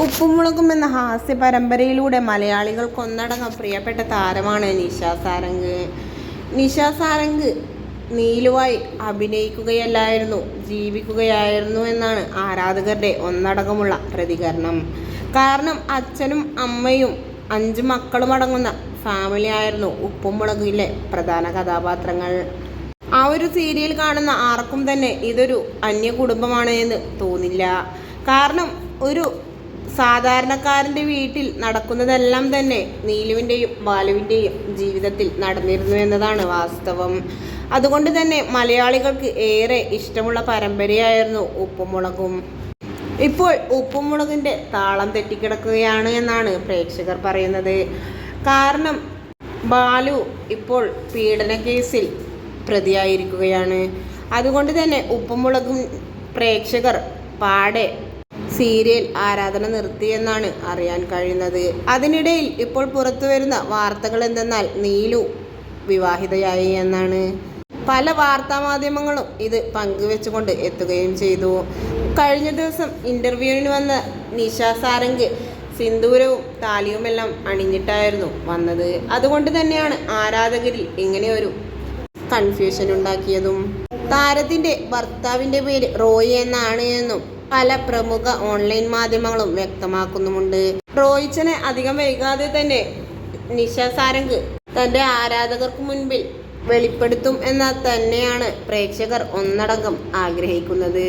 ഉപ്പുമുളകും എന്ന ഹാസ്യ പരമ്പരയിലൂടെ മലയാളികൾക്ക് ഒന്നടങ്കം പ്രിയപ്പെട്ട താരമാണ് നിഷ സാരംഗ്. നിഷ സാരംഗ് നീലുവായി അഭിനയിക്കുകയല്ലായിരുന്നു, ജീവിക്കുകയായിരുന്നു എന്നാണ് ആരാധകരുടെ ഒന്നടങ്കമുള്ള പ്രതികരണം. കാരണം അച്ഛനും അമ്മയും 5 മക്കളും അടങ്ങുന്ന ഫാമിലി ആയിരുന്നു ഉപ്പുമുളകിലെ പ്രധാന കഥാപാത്രങ്ങൾ. ആ ഒരു സീരിയൽ കാണുന്ന ആർക്കും തന്നെ ഇതൊരു അന്യ കുടുംബമാണ് എന്ന് തോന്നില്ല. കാരണം ഒരു സാധാരണക്കാരൻ്റെ വീട്ടിൽ നടക്കുന്നതെല്ലാം തന്നെ നീലുവിൻ്റെയും ബാലുവിൻ്റെയും ജീവിതത്തിൽ നടന്നിരുന്നു എന്നതാണ് വാസ്തവം. അതുകൊണ്ട് തന്നെ മലയാളികൾക്ക് ഏറെ ഇഷ്ടമുള്ള പരമ്പരയായിരുന്നു ഉപ്പുമുളകും. ഇപ്പോൾ ഉപ്പുമുളകിൻ്റെ താളം തെറ്റിക്കിടക്കുകയാണ് എന്നാണ് പ്രേക്ഷകർ പറയുന്നത്. കാരണം ബാലു ഇപ്പോൾ പീഡന കേസിൽ പ്രതിയായിരിക്കുകയാണ്. അതുകൊണ്ട് തന്നെ ഉപ്പുമുളകും പ്രേക്ഷകർ പാടെ സീരിയൽ ആരാധന നിർത്തിയെന്നാണ് അറിയാൻ കഴിയുന്നത്. അതിനിടയിൽ ഇപ്പോൾ പുറത്തു വരുന്ന വാർത്തകൾ എന്തെന്നാൽ നീലു വിവാഹിതയായി എന്നാണ്. പല വാർത്താമാധ്യമങ്ങളും ഇത് പങ്കുവെച്ചുകൊണ്ട് എത്തുകയും ചെയ്തു. കഴിഞ്ഞ ദിവസം ഇൻ്റർവ്യൂവിന് വന്ന നിഷ സാരംഗ് സിന്ദൂരവും താലിയുമെല്ലാം അണിഞ്ഞിട്ടായിരുന്നു വന്നത്. അതുകൊണ്ട് തന്നെയാണ് ആരാധകരിൽ ഇങ്ങനെയൊരു കൺഫ്യൂഷൻ ഉണ്ടാക്കിയതും. താരത്തിൻ്റെ ഭർത്താവിൻ്റെ പേര് റോയ് എന്നാണ് എന്നും പല പ്രമുഖ ഓൺലൈൻ മാധ്യമങ്ങളും വ്യക്തമാക്കുന്നുമുണ്ട്. റോയിച്ചനെ അധികം വൈകാതെ തന്നെ നിഷ സാരംഗ് തൻ്റെ ആരാധകർക്ക് മുൻപിൽ വെളിപ്പെടുത്തും എന്ന് തന്നെയാണ് പ്രേക്ഷകർ ഒന്നടങ്കം ആഗ്രഹിക്കുന്നത്.